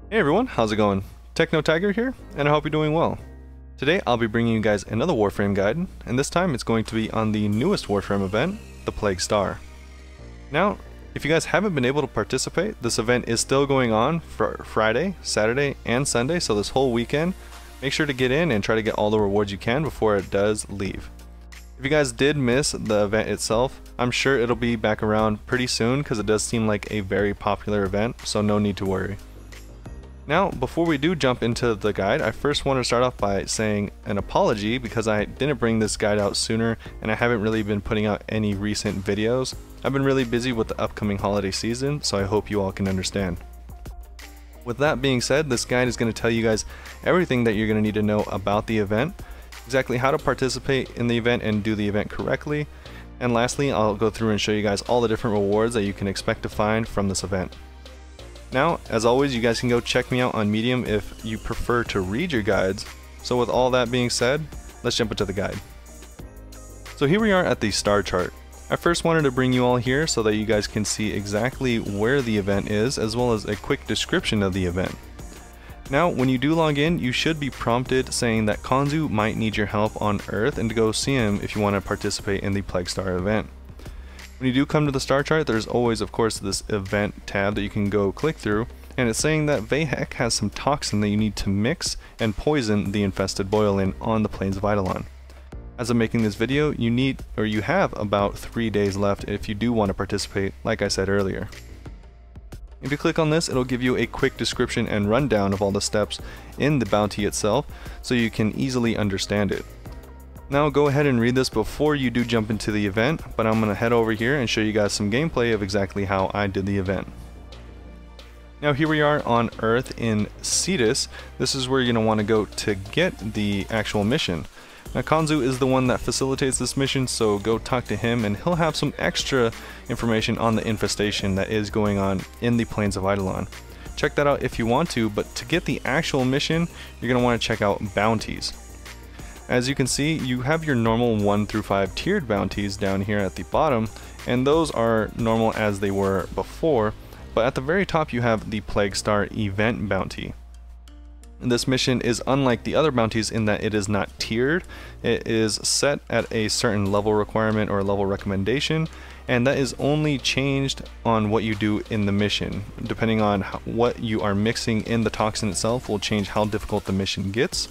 Hey everyone, how's it going? Tekno Tiger here, and I hope you're doing well. Today I'll be bringing you guys another Warframe guide, and this time it's going to be on the newest Warframe event, the Plague Star. Now, if you guys haven't been able to participate, this event is still going on for Friday, Saturday, and Sunday, so this whole weekend. Make sure to get in and try to get all the rewards you can before it does leave. If you guys did miss the event itself, I'm sure it'll be back around pretty soon because it does seem like a very popular event, so no need to worry. Now, before we do jump into the guide, I first want to start off by saying an apology because I didn't bring this guide out sooner and I haven't really been putting out any recent videos. I've been really busy with the upcoming holiday season, so I hope you all can understand. With that being said, this guide is going to tell you guys everything that you're going to need to know about the event, exactly how to participate in the event and do the event correctly, and lastly, I'll go through and show you guys all the different rewards that you can expect to find from this event. Now, as always, you guys can go check me out on Medium if you prefer to read your guides. So with all that being said, let's jump into the guide. So here we are at the star chart. I first wanted to bring you all here so that you guys can see exactly where the event is, as well as a quick description of the event. Now, when you do log in, you should be prompted saying that Konzu might need your help on Earth and to go see him if you want to participate in the Plague Star event. When you do come to the star chart, there's always, of course, this event tab that you can go click through, and it's saying that Vahek has some toxin that you need to mix and poison the infested boil in on the Plains of Eidolon. As I'm making this video, you have about 3 days left if you do want to participate, like I said earlier. If you click on this, it'll give you a quick description and rundown of all the steps in the bounty itself, so you can easily understand it. Now go ahead and read this before you do jump into the event, but I'm going to head over here and show you guys some gameplay of exactly how I did the event. Now here we are on Earth in Cetus. This is where you're going to want to go to get the actual mission. Now Konzu is the one that facilitates this mission, so go talk to him and he'll have some extra information on the infestation that is going on in the Plains of Eidolon. Check that out if you want to, but to get the actual mission, you're going to want to check out bounties. As you can see, you have your normal 1 through 5 tiered bounties down here at the bottom, and those are normal as they were before, but at the very top you have the Plague Star event bounty. And this mission is unlike the other bounties in that it is not tiered. It is set at a certain level requirement or level recommendation, and that is only changed on what you do in the mission. Depending on what you are mixing in the toxin itself will change how difficult the mission gets.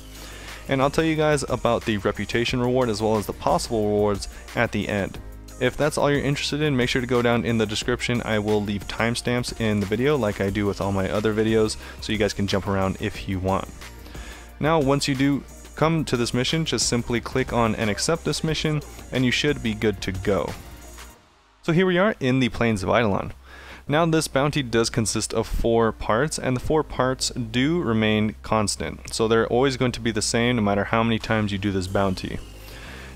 And I'll tell you guys about the reputation reward as well as the possible rewards at the end. If that's all you're interested in, make sure to go down in the description. I will leave timestamps in the video like I do with all my other videos, so you guys can jump around if you want. Now, once you do come to this mission, just simply click on and accept this mission, and you should be good to go. So here we are in the Plains of Eidolon. Now this bounty does consist of 4 parts, and the 4 parts do remain constant. So they're always going to be the same no matter how many times you do this bounty.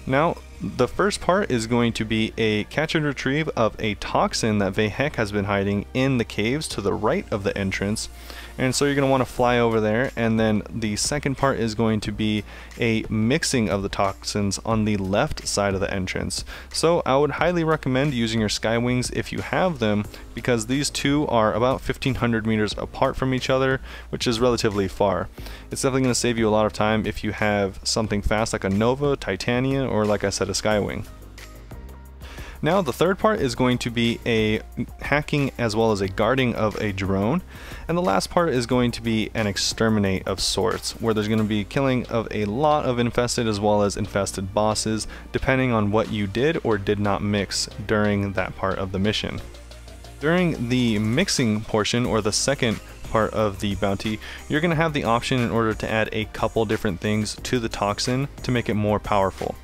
Now, the first part is going to be a catch and retrieve of a toxin that Vahek has been hiding in the caves to the right of the entrance. And so you're going to want to fly over there, and then the second part is going to be a mixing of the toxins on the left side of the entrance. So I would highly recommend using your sky wings if you have them, because these two are about 1500 meters apart from each other, which is relatively far. It's definitely going to save you a lot of time if you have something fast like a Nova, Titania, or like I said, a Skywing. Now the third part is going to be a hacking as well as a guarding of a drone, and the last part is going to be an exterminate of sorts, where there's going to be killing of a lot of infested as well as infested bosses, depending on what you did or did not mix during that part of the mission. During the mixing portion, or the second part of the bounty, you're going to have the option in order to add a couple different things to the toxin to make it more powerful.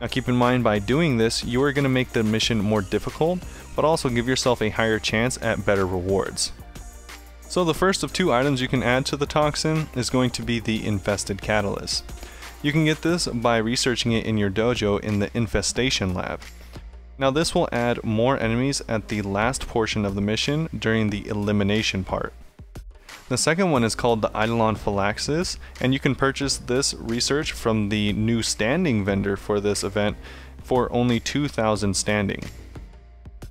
Now keep in mind, by doing this, you are going to make the mission more difficult, but also give yourself a higher chance at better rewards. So the first of 2 items you can add to the toxin is going to be the Infested Catalyst. You can get this by researching it in your dojo in the Infestation lab. Now this will add more enemies at the last portion of the mission during the elimination part. The second one is called the Eidolon Phylaxis, and you can purchase this research from the new standing vendor for this event for only 2,000 standing.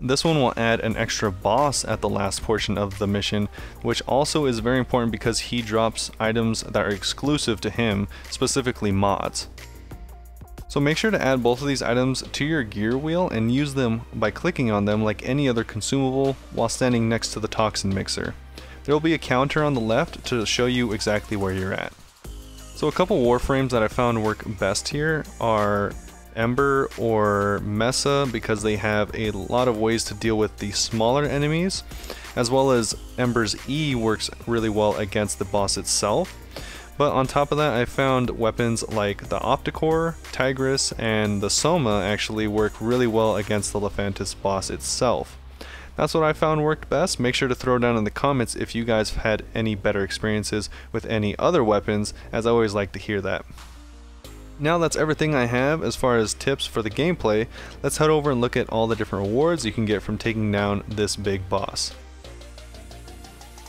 This one will add an extra boss at the last portion of the mission, which also is very important because he drops items that are exclusive to him, specifically mods. So make sure to add both of these items to your gear wheel and use them by clicking on them like any other consumable while standing next to the toxin mixer. There will be a counter on the left to show you exactly where you're at. So a couple warframes that I found work best here are Ember or Mesa because they have a lot of ways to deal with the smaller enemies, as well as Ember's E works really well against the boss itself. But on top of that, I found weapons like the Opticore, Tigress, and the Soma actually work really well against the Lephantis boss itself. That's what I found worked best. Make sure to throw down in the comments if you guys have had any better experiences with any other weapons, as I always like to hear that. Now that's everything I have as far as tips for the gameplay. Let's head over and look at all the different rewards you can get from taking down this big boss.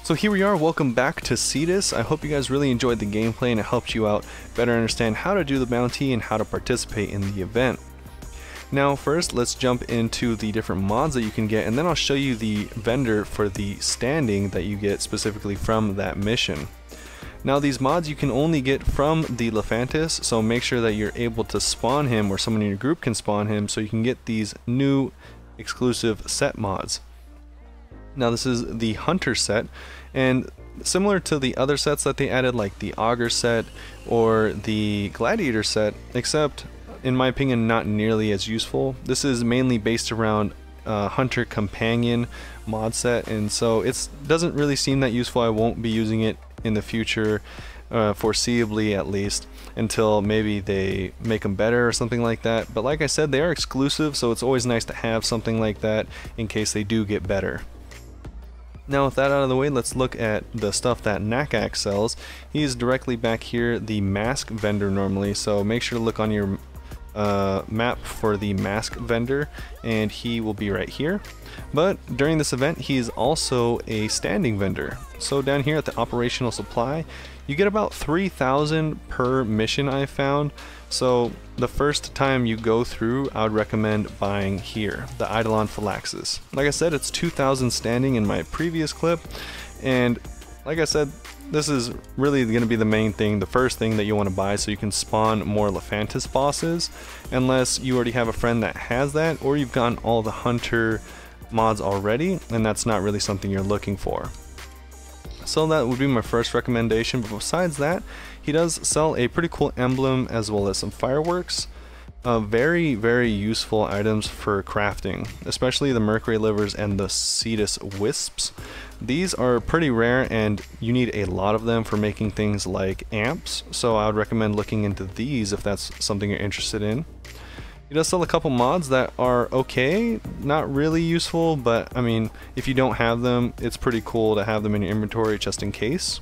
So here we are, welcome back to Kindest. I hope you guys really enjoyed the gameplay and it helped you out better understand how to do the bounty and how to participate in the event. Now first, let's jump into the different mods that you can get, and then I'll show you the vendor for the standing that you get specifically from that mission. Now these mods you can only get from the Lephantis, so make sure that you're able to spawn him or someone in your group can spawn him so you can get these new exclusive set mods. Now this is the Hunter set, and similar to the other sets that they added like the Augur set or the Gladiator set, except in my opinion not nearly as useful. This is mainly based around Hunter Companion mod set, and so it doesn't really seem that useful. I won't be using it in the future, foreseeably at least, until maybe they make them better or something like that. But like I said, they are exclusive, so it's always nice to have something like that in case they do get better. Now with that out of the way, let's look at the stuff that Nakak sells. He's directly back here, the mask vendor normally, so make sure to look on your map for the mask vendor, and he will be right here. But during this event, he's also a standing vendor. So down here at the operational supply, you get about 3,000 per mission I found. So the first time you go through, I would recommend buying here, the Eidolon Phalanxes. Like I said, it's 2,000 standing in my previous clip, and like I said, this is really going to be the main thing, the first thing that you want to buy so you can spawn more Lephantis bosses, unless you already have a friend that has that, or you've gotten all the Hunter mods already, and that's not really something you're looking for. So that would be my first recommendation, but besides that, he does sell a pretty cool emblem as well as some fireworks. Very, very useful items for crafting, especially the mercury livers and the cetus wisps. These are pretty rare and you need a lot of them for making things like amps, so I would recommend looking into these if that's something you're interested in. He does sell a couple mods that are okay, not really useful, but I mean, if you don't have them, it's pretty cool to have them in your inventory just in case.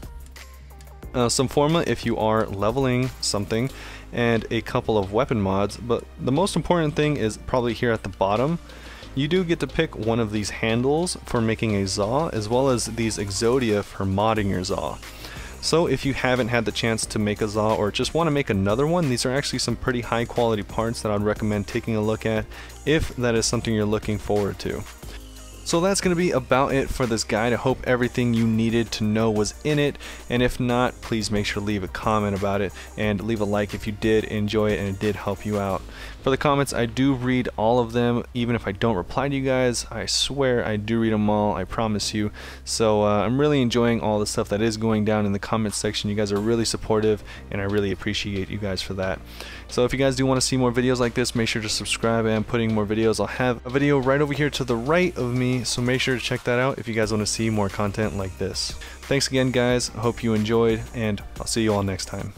Some forma if you are leveling something, and a couple of weapon mods, but the most important thing is probably here at the bottom. You do get to pick one of these handles for making a Zaw, as well as these Exodia for modding your Zaw. So if you haven't had the chance to make a Zaw or just want to make another one, these are actually some pretty high quality parts that I'd recommend taking a look at if that is something you're looking forward to. So that's going to be about it for this guide. I hope everything you needed to know was in it, and if not, please make sure to leave a comment about it and leave a like if you did enjoy it and it did help you out. For the comments, I do read all of them, even if I don't reply to you guys. I swear I do read them all, I promise you. So I'm really enjoying all the stuff that is going down in the comments section. You guys are really supportive, and I really appreciate you guys for that. So if you guys do want to see more videos like this, make sure to subscribe. I am putting more videos. I'll have a video right over here to the right of me, so make sure to check that out if you guys want to see more content like this. Thanks again, guys. I hope you enjoyed, and I'll see you all next time.